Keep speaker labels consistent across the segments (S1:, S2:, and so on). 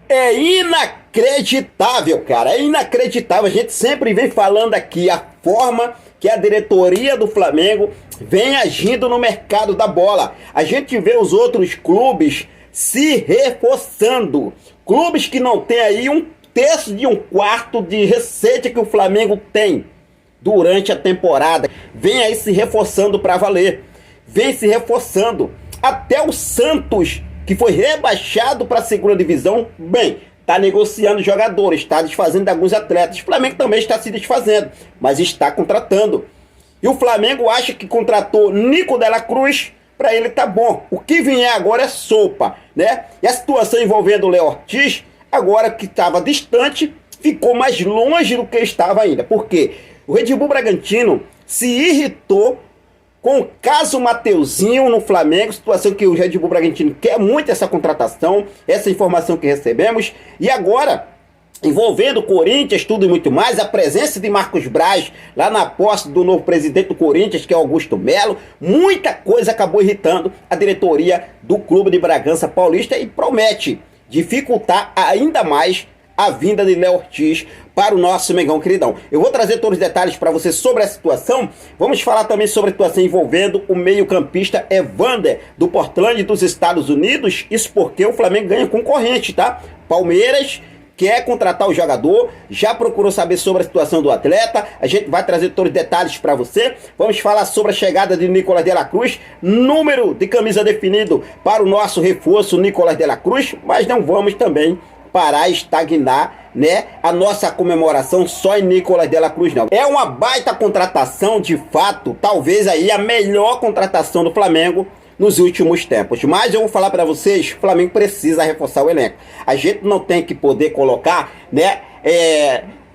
S1: É inacreditável, cara, é inacreditável. A gente sempre vem falando aqui a forma que a diretoria do Flamengo vem agindo no mercado da bola. A gente vê os outros clubes se reforçando. Clubes que não tem aí um terço de um quarto de receita que o Flamengo tem durante a temporada. Vem aí se reforçando para valer. Vem se reforçando. Até o Santos, que foi rebaixado para a segunda divisão, bem, está negociando jogadores, está desfazendo de alguns atletas. O Flamengo também está se desfazendo, mas está contratando. E o Flamengo acha que contratou Nico de la Cruz, para ele tá bom. O que vier agora é sopa, né? E a situação envolvendo o Léo Ortiz, agora que estava distante, ficou mais longe do que estava ainda. Por quê? O Red Bull Bragantino se irritou com o caso Mateuzinho no Flamengo, situação que o Red Bull Bragantino quer muito essa contratação, essa informação que recebemos, e agora, envolvendo o Corinthians, tudo e muito mais, a presença de Marcos Braz lá na posse do novo presidente do Corinthians, que é Augusto Melo, muita coisa acabou irritando a diretoria do Clube de Bragança Paulista e promete dificultar ainda mais a vinda de Léo Ortiz para o nosso Mengão queridão. Eu vou trazer todos os detalhes para você sobre a situação. Vamos falar também sobre a situação envolvendo o meio-campista Evander, do Portland dos Estados Unidos. Isso porque o Flamengo ganha concorrente, tá? Palmeiras quer contratar o jogador, já procurou saber sobre a situação do atleta, a gente vai trazer todos os detalhes para você. Vamos falar sobre a chegada de Nicolás de la Cruz, número de camisa definido para o nosso reforço Nicolás de la Cruz, mas não vamos também parar, estagnar, né, a nossa comemoração só em Nicolás de la Cruz, não. É uma baita contratação, de fato, talvez aí a melhor contratação do Flamengo nos últimos tempos. Mas eu vou falar para vocês, o Flamengo precisa reforçar o elenco. A gente não tem que poder colocar, né,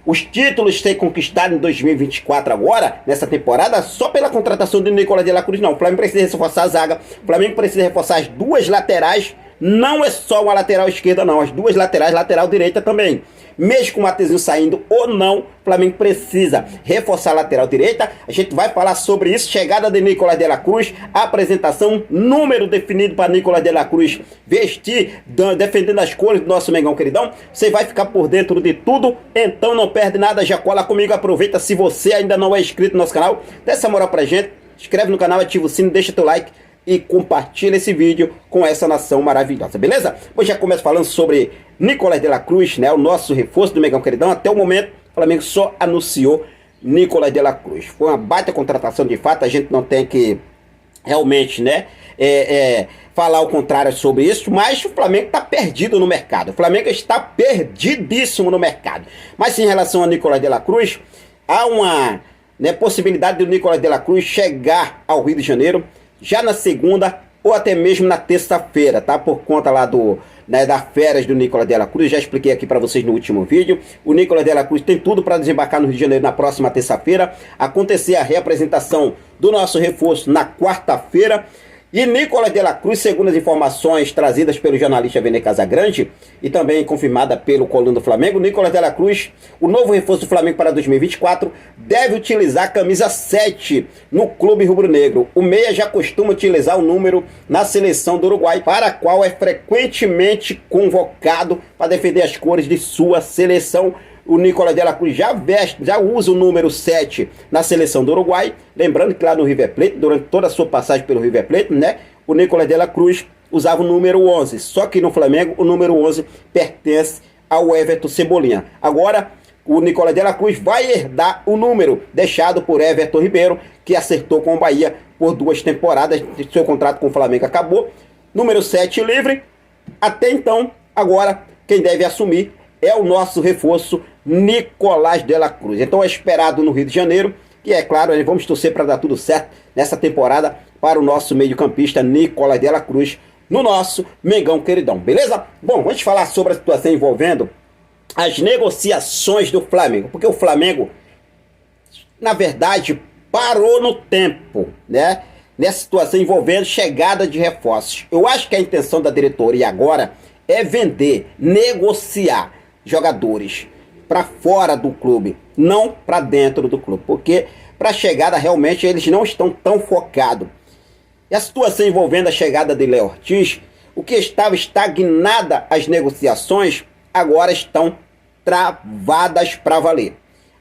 S1: os títulos ser conquistados em 2024 agora, nessa temporada, só pela contratação do Nicolás de la Cruz, não. O Flamengo precisa reforçar a zaga, o Flamengo precisa reforçar as duas laterais. Não é só uma lateral esquerda, não. As duas laterais, lateral direita também. Mesmo com o Mateuzinho saindo ou não, o Flamengo precisa reforçar a lateral direita. A gente vai falar sobre isso. Chegada de Nicolás de la Cruz, apresentação, número definido para Nicolás de la Cruz vestir, defendendo as cores do nosso Mengão queridão. Você vai ficar por dentro de tudo, então não perde nada. Já cola comigo, aproveita. Se você ainda não é inscrito no nosso canal, dá essa moral pra gente. Inscreve no canal, ativa o sino, deixa teu like e compartilha esse vídeo com essa nação maravilhosa, beleza? Hoje já começo falando sobre Nicolás de la Cruz, né? O nosso reforço do Mengão queridão. Até o momento, o Flamengo só anunciou Nicolás de la Cruz. Foi uma baita contratação de fato, a gente não tem que realmente, né, falar o contrário sobre isso, mas o Flamengo está perdido no mercado. O Flamengo está perdidíssimo no mercado. Mas em relação a Nicolás de la Cruz, há uma, né, possibilidade do Nicolás de la Cruz chegar ao Rio de Janeiro já na segunda ou até mesmo na terça-feira, tá? Por conta lá das férias do Nicolás de la Cruz, já expliquei aqui para vocês no último vídeo. O Nicolás de la Cruz tem tudo para desembarcar no Rio de Janeiro na próxima terça-feira, acontecer a reapresentação do nosso reforço na quarta-feira. E Nicolás de la Cruz, segundo as informações trazidas pelo jornalista Vene Casagrande e também confirmada pelo Coluna do Flamengo, Nicolás de la Cruz, o novo reforço do Flamengo para 2024, deve utilizar a camisa 7 no clube rubro-negro. O meia já costuma utilizar o número na seleção do Uruguai, para a qual é frequentemente convocado para defender as cores de sua seleção. O Nicolás de la Cruz já usa o número 7 na seleção do Uruguai. Lembrando que lá no River Plate, durante toda a sua passagem pelo River Plate, né, o Nicolás de la Cruz usava o número 11. Só que no Flamengo, o número 11 pertence ao Everton Cebolinha. Agora, o Nicolás de la Cruz vai herdar o número deixado por Everton Ribeiro, que acertou com o Bahia por 2 temporadas. Seu contrato com o Flamengo acabou. Número 7 livre. Até então, agora, quem deve assumir é o nosso reforço Nicolás de la Cruz. Então é esperado no Rio de Janeiro, que é claro, vamos torcer para dar tudo certo nessa temporada para o nosso meio-campista Nicolás de la Cruz no nosso Mengão queridão, beleza? Bom, vamos falar sobre a situação envolvendo as negociações do Flamengo, porque o Flamengo, na verdade, parou no tempo, né? Nessa situação envolvendo chegada de reforços. Eu acho que a intenção da diretoria agora é vender, negociar jogadores para fora do clube, não para dentro do clube, porque para a chegada realmente eles não estão tão focados. E a situação envolvendo a chegada de Léo Ortiz, o que estava estagnada as negociações, agora estão travadas para valer.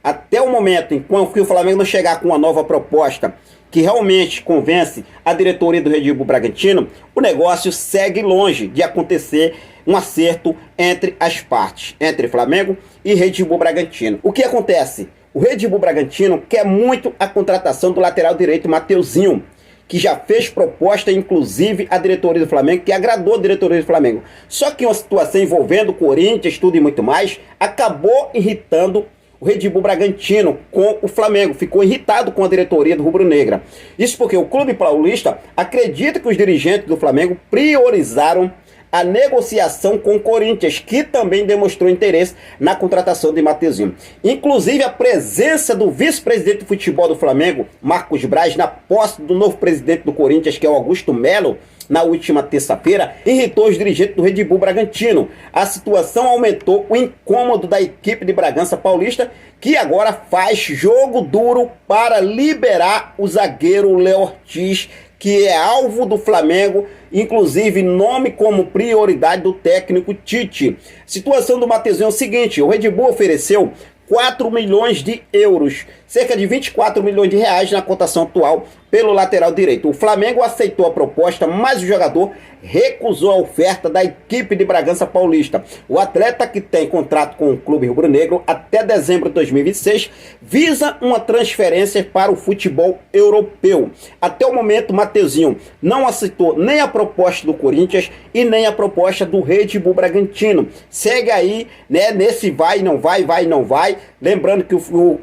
S1: Até o momento em que o Flamengo não chegar com uma nova proposta que realmente convence a diretoria do Red Bull Bragantino, o negócio segue longe de acontecer um acerto entre as partes, entre Flamengo e Red Bull Bragantino. O que acontece? O Red Bull Bragantino quer muito a contratação do lateral direito Mateuzinho, que já fez proposta, inclusive, à diretoria do Flamengo, que agradou a diretoria do Flamengo. Só que uma situação envolvendo o Corinthians, tudo e muito mais, acabou irritando o Red Bull Bragantino com o Flamengo. Ficou irritado com a diretoria do Rubro Negra. Isso porque o clube paulista acredita que os dirigentes do Flamengo priorizaram a negociação com o Corinthians, que também demonstrou interesse na contratação de Mateuzinho. Inclusive, a presença do vice-presidente de futebol do Flamengo, Marcos Braz, na posse do novo presidente do Corinthians, que é o Augusto Melo, na última terça-feira, irritou os dirigentes do Red Bull Bragantino. A situação aumentou o incômodo da equipe de Bragança Paulista, que agora faz jogo duro para liberar o zagueiro Léo Ortiz, que é alvo do Flamengo, inclusive nome como prioridade do técnico Tite. Situação do Mateuzinho é o seguinte: o Red Bull ofereceu 4 milhões de euros, cerca de 24 milhões de reais na cotação atual pelo lateral direito. O Flamengo aceitou a proposta, mas o jogador recusou a oferta da equipe de Bragança Paulista. O atleta, que tem contrato com o clube rubro-negro até dezembro de 2026, visa uma transferência para o futebol europeu. Até o momento, Mateuzinho não aceitou nem a proposta do Corinthians e nem a proposta do Red Bull Bragantino. Segue aí, né, nesse vai e não vai, vai e não vai. Lembrando que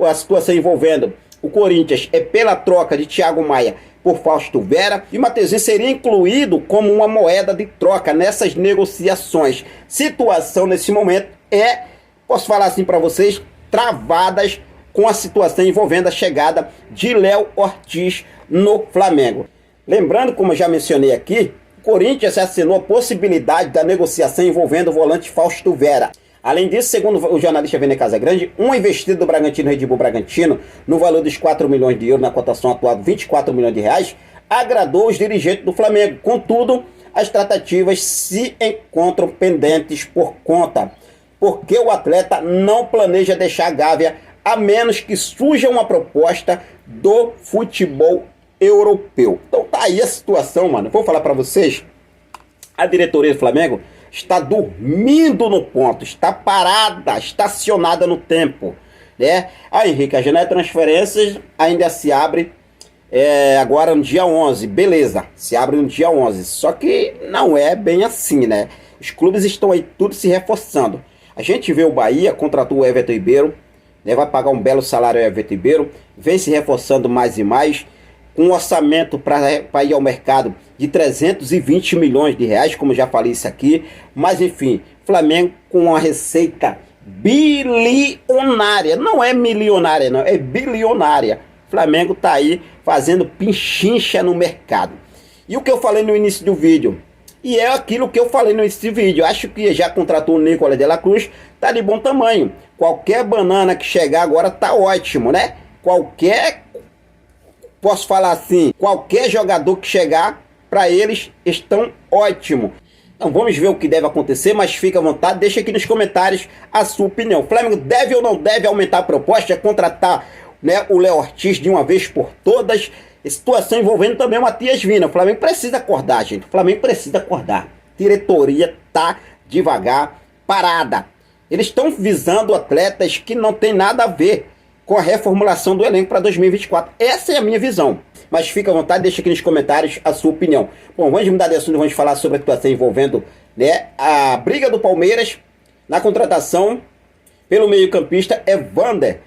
S1: a situação envolvendo o Corinthians é pela troca de Thiago Maia por Fausto Vera, e Mateuzinho seria incluído como uma moeda de troca nessas negociações. Situação nesse momento posso falar assim para vocês, travadas com a situação envolvendo a chegada de Léo Ortiz no Flamengo. Lembrando, como eu já mencionei aqui, o Corinthians assinou a possibilidade da negociação envolvendo o volante Fausto Vera. Além disso, segundo o jornalista Vene Casagrande, uma investida do Bragantino, Red Bull Bragantino, no valor dos 4 milhões de euros, na cotação atual de 24 milhões de reais, agradou os dirigentes do Flamengo. Contudo, as tratativas se encontram pendentes por conta, porque o atleta não planeja deixar a Gávea, a menos que surja uma proposta do futebol europeu. Então tá aí a situação, mano. Vou falar pra vocês, a diretoria do Flamengo está dormindo no ponto, está parada, estacionada no tempo, né? Henrique, a janela de transferências ainda se abre agora no dia 11, beleza, se abre no dia 11, só que não é bem assim, né? Os clubes estão aí tudo se reforçando. A gente vê o Bahia, contratou o Everton Ribeiro, né? Vai pagar um belo salário ao Everton Ribeiro, vem se reforçando mais e mais, com um orçamento para ir ao mercado de 320 milhões de reais, como já falei isso aqui. Mas enfim, Flamengo com uma receita bilionária, não é milionária não, é bilionária. Flamengo tá aí fazendo pinchincha no mercado. E o que eu falei no início do vídeo, e é aquilo que eu falei no início do vídeo, acho que já contratou o Nicolas de la Cruz, tá de bom tamanho. Qualquer banana que chegar agora tá ótimo, né? Posso falar assim, qualquer jogador que chegar, para eles estão ótimo. Então vamos ver o que deve acontecer, mas fica à vontade, deixa aqui nos comentários a sua opinião. O Flamengo deve ou não deve aumentar a proposta, contratar, né, o Léo Ortiz de uma vez por todas? Situação envolvendo também o Matias Vina. O Flamengo precisa acordar, gente. O Flamengo precisa acordar. Diretoria tá devagar, parada. Eles estão visando atletas que não tem nada a ver com a reformulação do elenco para 2024. Essa é a minha visão. Mas fica à vontade, deixa aqui nos comentários a sua opinião. Bom, vamos mudar de assunto, vamos falar sobre a situação envolvendo, né, a briga do Palmeiras na contratação pelo meio-campista Evander,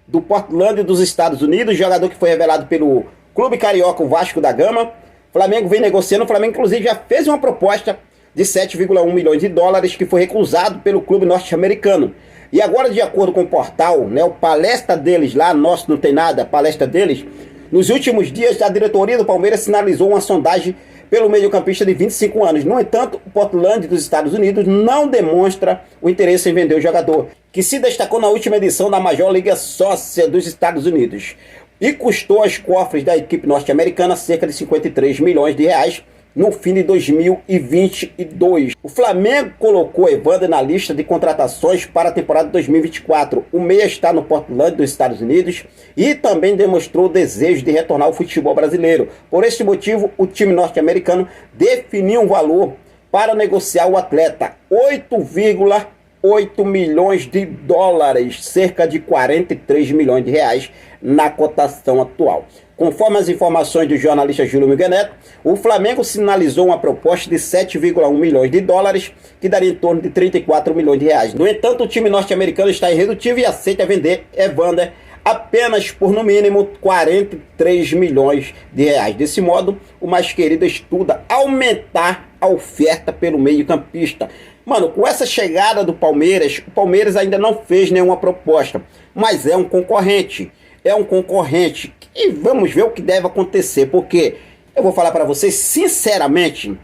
S1: do Portland dos Estados Unidos, jogador que foi revelado pelo clube carioca, o Vasco da Gama. O Flamengo vem negociando, o Flamengo inclusive já fez uma proposta de 7,1 milhões de dólares que foi recusado pelo clube norte-americano. E agora, de acordo com o portal, né, o palestra deles lá, nosso não tem nada, palestra deles, nos últimos dias a diretoria do Palmeiras sinalizou uma sondagem pelo meio-campista de 25 anos. No entanto, o Portland dos Estados Unidos não demonstra o interesse em vender o jogador, que se destacou na última edição da Major Liga Sócia dos Estados Unidos e custou aos cofres da equipe norte-americana cerca de 53 milhões de reais no fim de 2022. O Flamengo colocou Evander na lista de contratações para a temporada 2024. O meia está no Portland, dos Estados Unidos, e também demonstrou o desejo de retornar ao futebol brasileiro. Por este motivo, o time norte-americano definiu um valor para negociar o atleta: 8,8 milhões de dólares, cerca de 43 milhões de reais na cotação atual. Conforme as informações do jornalista Júlio Miguel Neto, o Flamengo sinalizou uma proposta de 7,1 milhões de dólares, que daria em torno de 34 milhões de reais. No entanto, o time norte-americano está irredutível e aceita vender Evander apenas por, no mínimo, 43 milhões de reais. Desse modo, o mais querido estuda aumentar a oferta pelo meio-campista. Mano, com essa chegada do Palmeiras, o Palmeiras ainda não fez nenhuma proposta, mas é um concorrente. É um concorrente. E vamos ver o que deve acontecer, porque eu vou falar para vocês, sinceramente,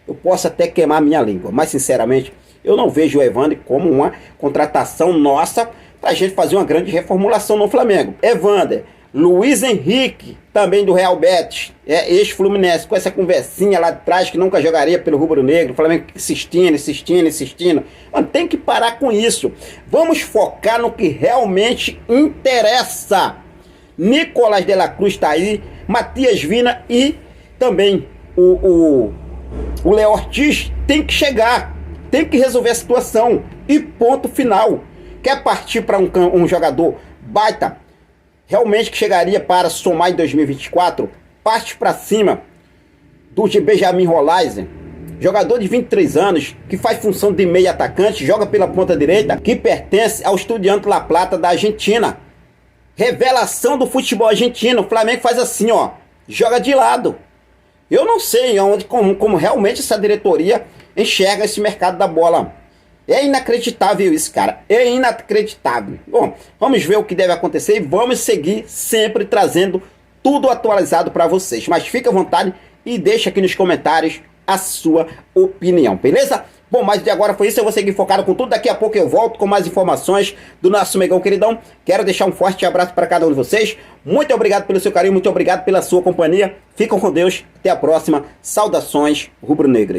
S1: eu posso até queimar minha língua, mas sinceramente, eu não vejo o Evander como uma contratação nossa para a gente fazer uma grande reformulação no Flamengo. Evander, Luiz Henrique, também do Real Betis, ex-Fluminense, com essa conversinha lá atrás que nunca jogaria pelo rubro-negro, o Flamengo insistindo. Mano, tem que parar com isso. Vamos focar no que realmente interessa. Nicolás de la Cruz está aí, Matias Vina e também o Léo Ortiz tem que chegar, tem que resolver a situação e ponto final. Quer partir para um jogador baita, realmente que chegaria para somar em 2024, parte para cima do Benjamin Rolaiser, jogador de 23 anos, que faz função de meio atacante, joga pela ponta direita, que pertence ao Estudiantes La Plata da Argentina. Revelação do futebol argentino. O Flamengo faz assim, ó, joga de lado. Eu não sei como realmente essa diretoria enxerga esse mercado da bola. É inacreditável isso, cara. É inacreditável. Bom, vamos ver o que deve acontecer e vamos seguir sempre trazendo tudo atualizado para vocês. Mas fica à vontade e deixa aqui nos comentários a sua opinião, beleza? Bom, mas de agora foi isso, eu vou seguir focado com tudo. Daqui a pouco eu volto com mais informações do nosso Megão queridão. Quero deixar um forte abraço para cada um de vocês. Muito obrigado pelo seu carinho, muito obrigado pela sua companhia. Fiquem com Deus, até a próxima. Saudações rubro-negras.